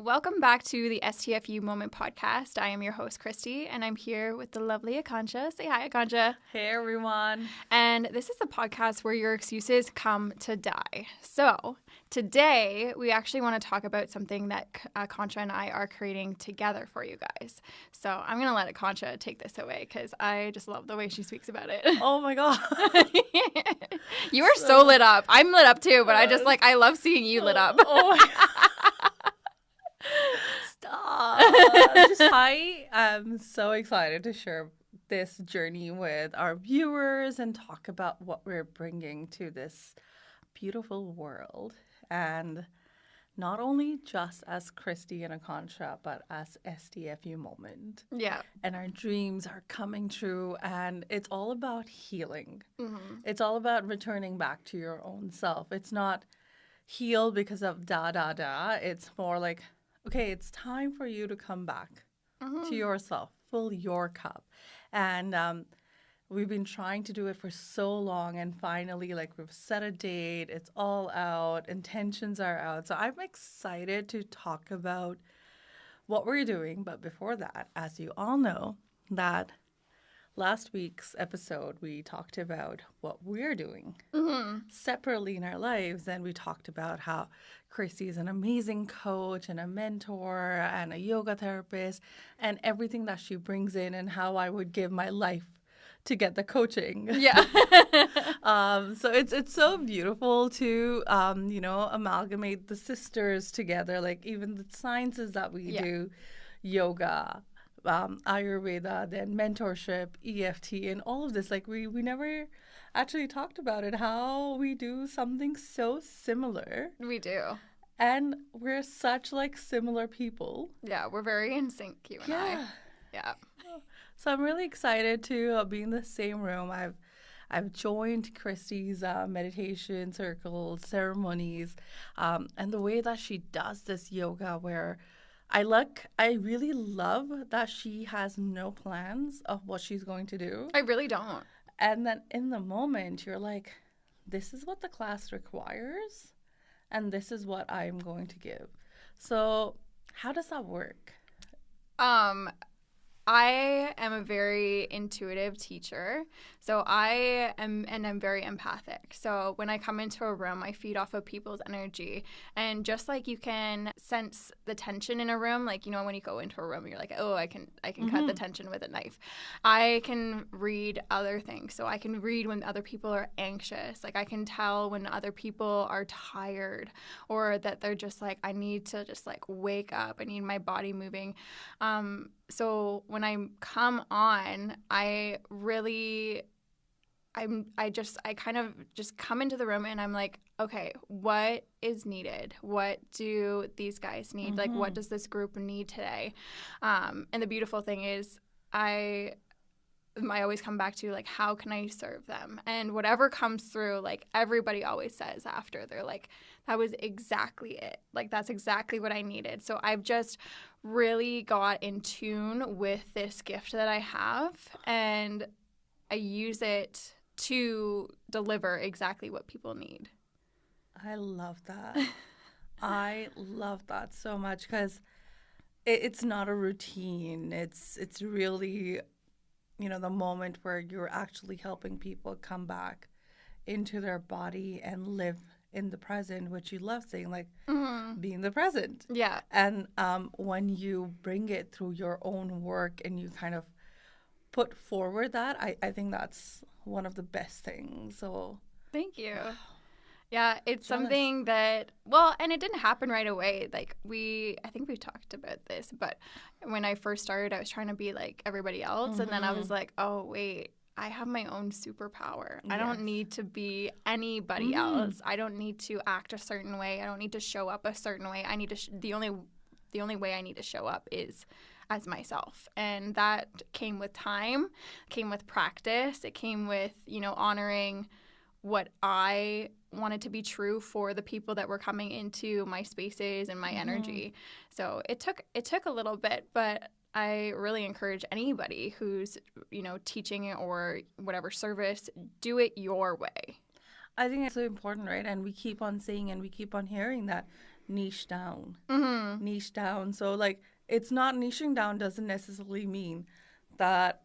welcome back to the STFU Moment Podcast. I am your host, Kristy, and I'm here with the lovely Akansha. Say hi, Akansha. Hey, everyone. And this is the podcast where your excuses come to die. So today, we actually want to talk about something that Akansha and I are creating together for you guys. So I'm going to let Akansha take this away because I just love the way she speaks about it. Oh, my God. You are so lit up. I'm lit up too, but I love seeing you lit up. Oh, my God. Stop. I am so excited to share this journey with our viewers and talk about what we're bringing to this beautiful world. And not only just as Kristy and Akansha, but as STFU Moment. Yeah. And our dreams are coming true. And it's all about healing. Mm-hmm. It's all about returning back to your own self. It's not heal because of It's more like, okay, it's time for you to come back to yourself, fill your cup. And we've been trying to do it for so long, and finally, we've set a date, it's all out, intentions are out. So I'm excited to talk about what we're doing. But before that, as you all know, that last week's episode, we talked about what we're doing separately in our lives. And we talked about how Kristy is an amazing coach and a mentor and a yoga therapist and everything that she brings in, and how I would give my life to get the coaching. Yeah. So it's so beautiful to, amalgamate the sisters together, even the sciences that we do, yoga, Ayurveda, then mentorship, EFT, and all of this. We never actually talked about it, how we do something so similar. We do. And we're such similar people. Yeah, we're very in sync, you and I. Yeah. So I'm really excited to be in the same room. I've joined Kristy's meditation circles, ceremonies, and the way that she does this yoga, where I really love that she has no plans of what she's going to do. I really don't. And then in the moment, you're like, this is what the class requires, and this is what I'm going to give. So how does that work? I am a very intuitive teacher, so I'm very empathic. So when I come into a room, I feed off of people's energy, and just like you can sense the tension in a room, when you go into a room, you're like, oh, I can cut the tension with a knife. I can read other things, so I can read when other people are anxious. I can tell when other people are tired, or that they're just I need to just wake up. I need my body moving. So when I come on, I kind of just come into the room, and I'm like, okay, what is needed? What do these guys need? What does this group need today? And the beautiful thing is I always come back to how can I serve them? And whatever comes through, everybody always says after, they're like, that was exactly it. That's exactly what I needed. So I've just really got in tune with this gift that I have, and I use it to deliver exactly what people need. I love that. I love that so much, because it's not a routine. It's really, the moment where you're actually helping people come back into their body and live in the present, which you love saying, be in the present. Yeah. And when you bring it through your own work and you kind of put forward that, I think that's one of the best things. So thank you. Yeah, it's something that, and it didn't happen right away. I think we've talked about this, but when I first started, I was trying to be like everybody else. And then I was like, oh, wait, I have my own superpower. I don't need to be anybody else. I don't need to act a certain way. I don't need to show up a certain way. I need to, the only way I need to show up is as myself. And that came with time, came with practice. It came with, honoring what I wanted to be true for the people that were coming into my spaces and my energy. So it took a little bit, but I really encourage anybody who's, teaching or whatever service, do it your way. I think it's so important, right? And we keep on saying and we keep on hearing that niche down. Niche down. So like it's not niching down doesn't necessarily mean that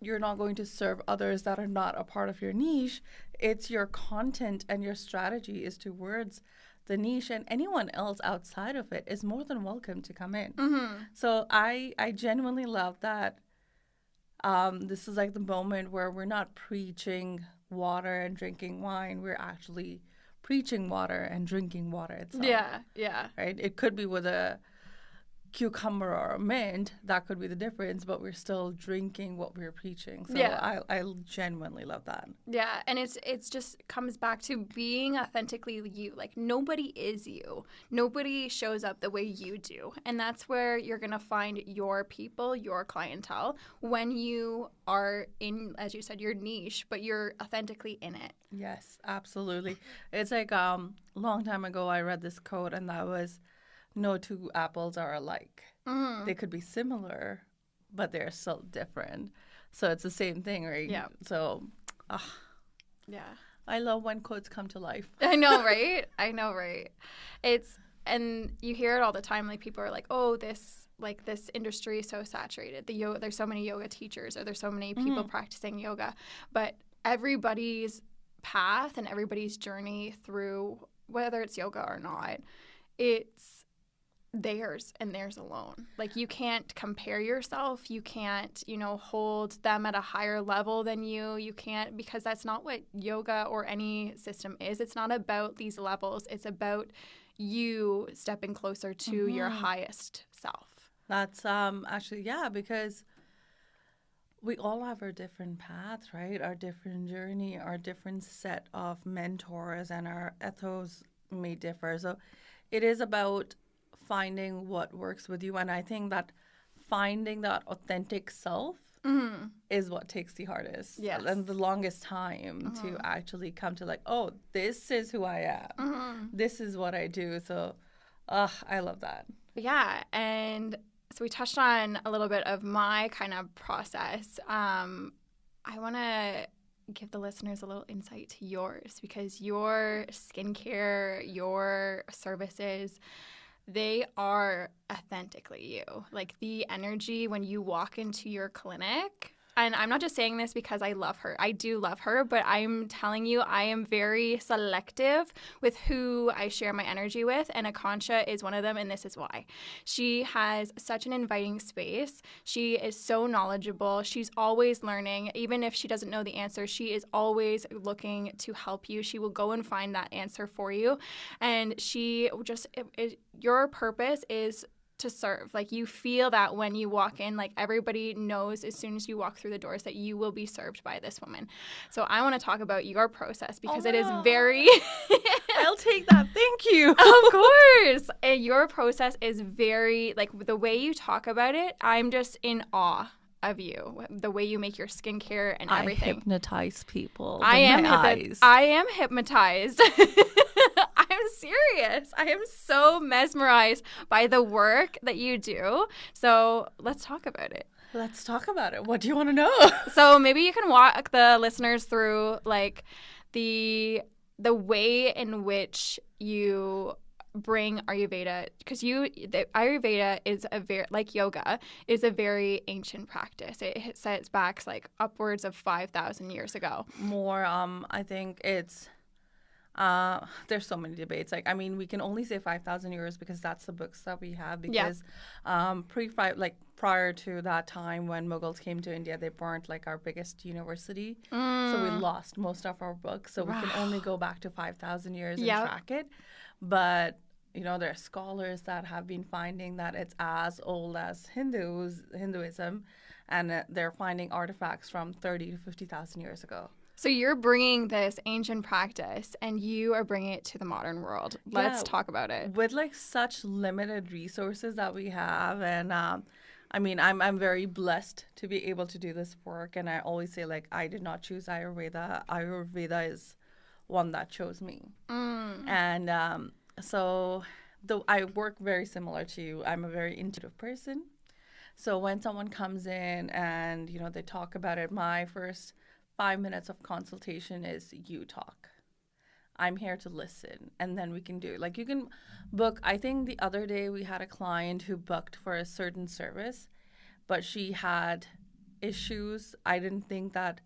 you're not going to serve others that are not a part of your niche. It's your content and your strategy is towards the niche, and anyone else outside of it is more than welcome to come in. So I genuinely love that. This is like the moment where we're not preaching water and drinking wine. We're actually preaching water and drinking water itself. Yeah. Right? It could be with a cucumber or a mint. That could be the difference, but we're still drinking what we're preaching. So I genuinely love that. Yeah, and it's just comes back to being authentically you. Like nobody is you. Nobody shows up the way you do. And that's where you're going to find your people, your clientele, when you are in, as you said, your niche, but you're authentically in it. Yes, absolutely. It's like long time ago I read this quote, and that was, no two apples are alike. They could be similar, but they're still different. So it's the same thing, right? Yeah. So, yeah. I love when quotes come to life. I know, right? And you hear it all the time. Like people are like, oh, this industry is so saturated. There's so many yoga teachers, or there's so many people practicing yoga. But everybody's path and everybody's journey through, whether it's yoga or not, it's theirs and theirs alone. Like you can't compare yourself. You can't, hold them at a higher level than you. You can't, because that's not what yoga or any system is. It's not about these levels. It's about you stepping closer to your highest self. That's actually, yeah, because we all have our different paths, right? Our different journey, our different set of mentors, and our ethos may differ. So it is about finding what works with you. And I think that finding that authentic self is what takes the hardest. Yes. And the longest time to actually come to like, oh, this is who I am. This is what I do. So I love that. Yeah. And so we touched on a little bit of my kind of process. I want to give the listeners a little insight to yours, because your skincare, your services, they are authentically you. Like the energy when you walk into your clinic, and I'm not just saying this because I love her. I do love her, but I'm telling you, I am very selective with who I share my energy with, and Akansha is one of them, and this is why. She has such an inviting space. She is so knowledgeable. She's always learning. Even if she doesn't know the answer, she is always looking to help you. She will go and find that answer for you, and she just, your purpose is to serve. Like you feel that when you walk in, like everybody knows as soon as you walk through the doors that you will be served by this woman. So I want to talk about your process, because it is very I'll take that. Thank you. Of course. And your process is very, like the way you talk about it, I'm just in awe of you, the way you make your skincare and everything. I hypnotize people. I am hypnotized. I'm serious. I am so mesmerized by the work that you do. So let's talk about it. Let's talk about it. What do you want to know? So maybe you can walk the listeners through like the way in which you bring Ayurveda, because Ayurveda is a very, like yoga, is a very ancient practice. It sets back like upwards of 5,000 years ago. More, I think it's there's so many debates. Like, I mean, we can only say 5,000 years because that's the books that we have. Because prior to that time when Mughals came to India, they burnt like our biggest university. So we lost most of our books. So we can only go back to 5,000 years and track it. But there are scholars that have been finding that it's as old as Hinduism, and they're finding artifacts from 30 to 50,000 years ago. So you're bringing this ancient practice and you are bringing it to the modern world. Let's talk about it. With like such limited resources that we have, and I mean, I'm very blessed to be able to do this work, and I always say like I did not choose Ayurveda. Ayurveda is one that chose me, and so I work very similar to you. I'm a very intuitive person. So when someone comes in and they talk about it, my first 5 minutes of consultation is you talk. I'm here to listen, and then we can do, like, you can book. I think the other day we had a client who booked for a certain service, but she had issues. I didn't think that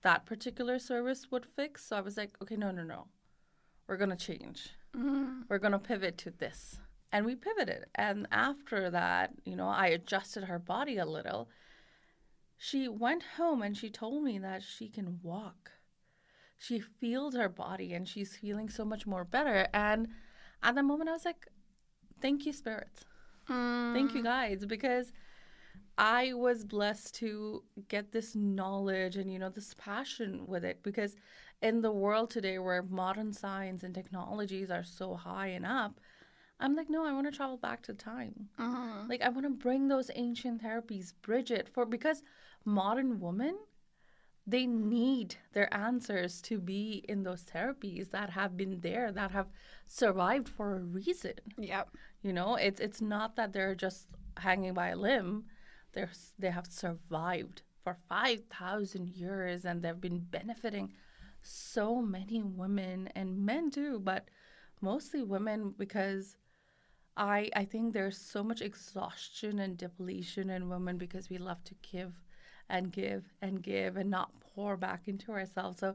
that particular service would fix. So I was like, okay, no. We're going to change. We're going to pivot to this. And we pivoted. And after that, I adjusted her body a little. She went home and she told me that she can walk. She feels her body and she's feeling so much more better. And at that moment, I was like, thank you, spirits. Thank you, guides, because I was blessed to get this knowledge and, this passion with it. Because in the world today where modern science and technologies are so high and up, I'm like, no, I want to travel back to time. Like, I want to bring those ancient therapies, Bridget, because modern women, they need their answers to be in those therapies that have been there, that have survived for a reason. Yep. It's not that they're just hanging by a limb. They have survived for 5,000 years, and they've been benefiting so many women and men too, but mostly women, because I think there's so much exhaustion and depletion in women because we love to give and give and give and not pour back into ourselves. So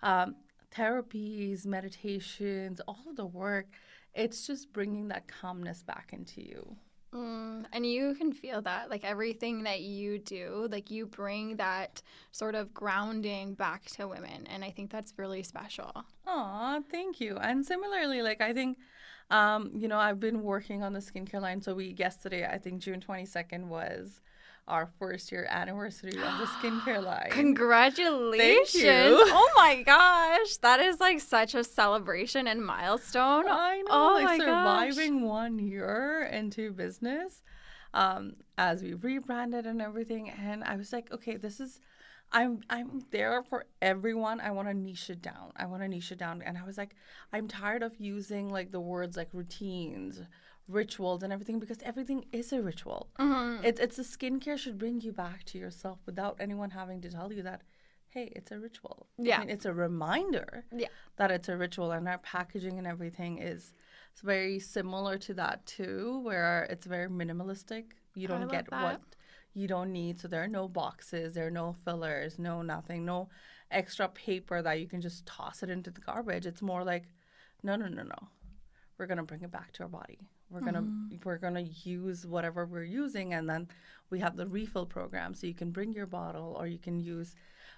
therapies, meditations, all of the work, it's just bringing that calmness back into you. And you can feel that, like, everything that you do, like, you bring that sort of grounding back to women. And I think that's really special. Aw, thank you. And similarly, like, I think, I've been working on the skincare line. So yesterday, I think June 22nd was our first year anniversary of the skincare line. Congratulations. Thank you. Oh my gosh. That is like such a celebration and milestone. I know, surviving 1 year into business, as we rebranded and everything. And I was like, okay, I'm there for everyone. I want to niche it down. And I was like, I'm tired of using like the words like routines, rituals and everything, because everything is a ritual. It's a skincare should bring you back to yourself without anyone having to tell you that, hey, it's a ritual. Yeah. I mean, it's a reminder that it's a ritual, and our packaging and everything is very similar to that too, where it's very minimalistic. You don't get what you don't need. So there are no boxes, there are no fillers, no nothing, no extra paper that you can just toss it into the garbage. It's more like, no. We're going to bring it back to our body. We're gonna use whatever we're using, and then we have the refill program. So you can bring your bottle, or you can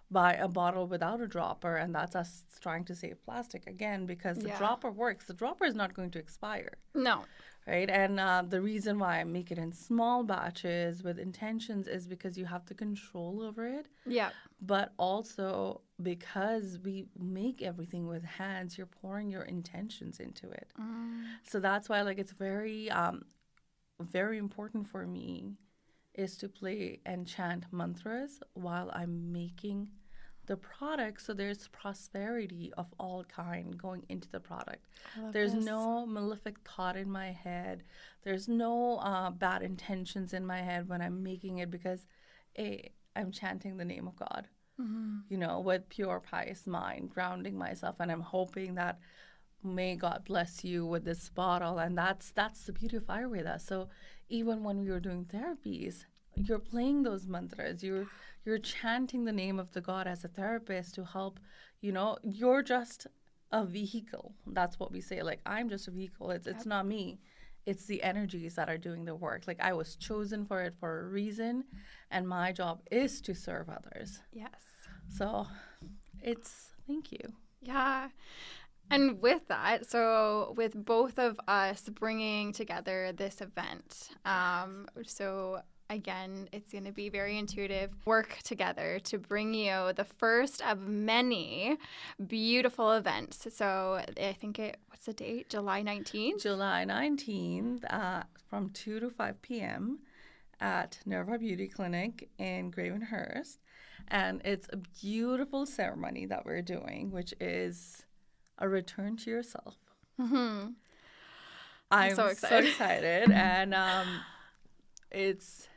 buy a bottle without a dropper, and that's us trying to save plastic again, because the dropper works. The dropper is not going to expire. No. Right? And the reason why I make it in small batches with intentions is because you have the control over it. Yeah. But also because we make everything with hands, you're pouring your intentions into it. So that's why, like, it's very, very important for me is to play and chant mantras while I'm making the product, so there's prosperity of all kind going into the product. There's no malefic thought in my head. There's no bad intentions in my head when I'm making it, because I'm chanting the name of God, with pure pious mind, grounding myself, and I'm hoping that may God bless you with this bottle. And that's the beauty of Ayurveda. So even when we were doing therapies, you're playing those mantras, you're chanting the name of the God as a therapist to help. You're just a vehicle. That's what we say. Like, I'm just a vehicle. It's not me. It's the energies that are doing the work. Like, I was chosen for it for a reason, and my job is to serve others. Yes. So thank you. Yeah. And with that, so with both of us bringing together this event, so again, it's going to be very intuitive work together to bring you the first of many beautiful events. So I think what's the date? July 19th? July 19th from 2 to 5 p.m. at Nerva Beauty Clinic in Gravenhurst. And it's a beautiful ceremony that we're doing, which is a return to yourself. I'm so excited. And it's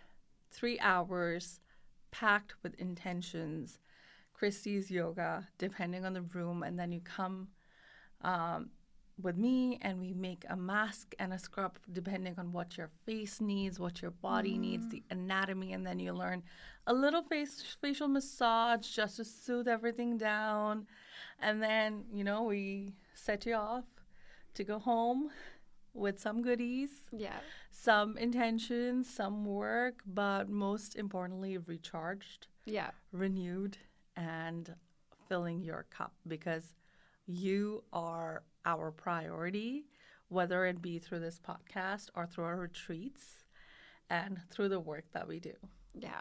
3 hours packed with intentions, Kristy's yoga, depending on the room, and then you come with me, and we make a mask and a scrub depending on what your face needs, what your body needs, the anatomy, and then you learn a little facial massage just to soothe everything down. And then, we set you off to go home with some goodies, some intentions, some work, but most importantly, recharged, renewed, and filling your cup, because you are our priority, whether it be through this podcast or through our retreats and through the work that we do. Yeah.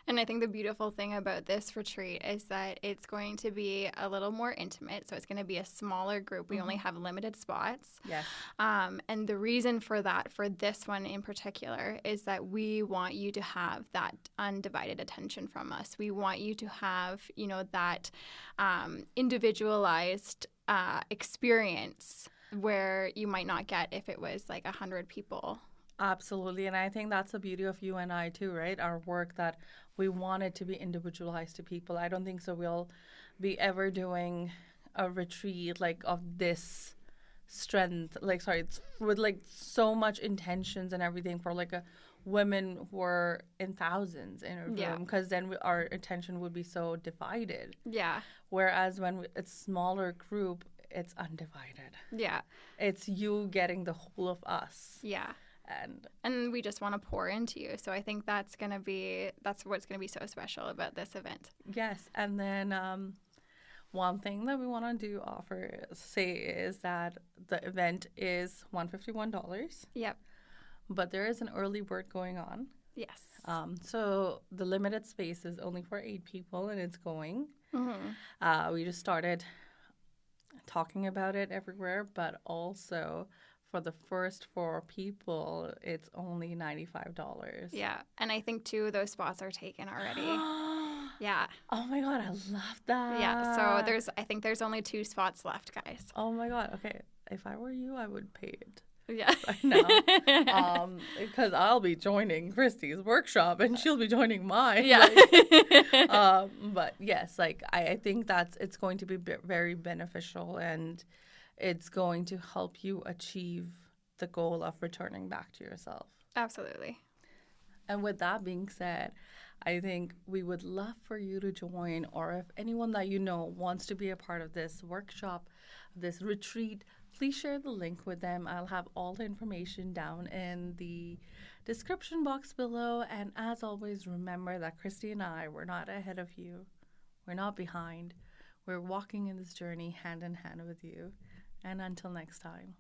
And I think the beautiful thing about this retreat is that it's going to be a little more intimate. So it's going to be a smaller group. We only have limited spots. Yes. And the reason for that, for this one in particular, is that we want you to have that undivided attention from us. We want you to have, that individualized experience where you might not get if it was like 100 people. Absolutely. And I think that's the beauty of you and I too, right? Our work, that we want it to be individualized to people. I don't think so we'll be ever doing a retreat like of this strength, it's with like so much intentions and everything for like a women who are in thousands in a room, because then our attention would be so divided. Yeah. Whereas when it's smaller group, it's undivided. Yeah. It's you getting the whole of us. Yeah. And we just want to pour into you. So I think that's what's going to be so special about this event. Yes. And then one thing that we want to say is that the event is $151. Yep. But there is an early bird going on. Yes. So the limited space is only for 8 people, and it's going. We just started talking about it everywhere, but also for the first 4 people, it's only $95. Yeah. And I think 2 of those spots are taken already. Yeah. Oh my God, I love that. Yeah. So I think there's only 2 spots left, guys. Oh my God. Okay. If I were you, I would pay it. Yeah. Right now. Because I'll be joining Kristy's workshop and she'll be joining mine. Yeah. But yes, I think it's going to be very beneficial, and it's going to help you achieve the goal of returning back to yourself. Absolutely. And with that being said, I think we would love for you to join, or if anyone that you know wants to be a part of this workshop, this retreat, please share the link with them. I'll have all the information down in the description box below. And as always, remember that Kristy and I, we're not ahead of you. We're not behind. We're walking in this journey hand in hand with you. And until next time.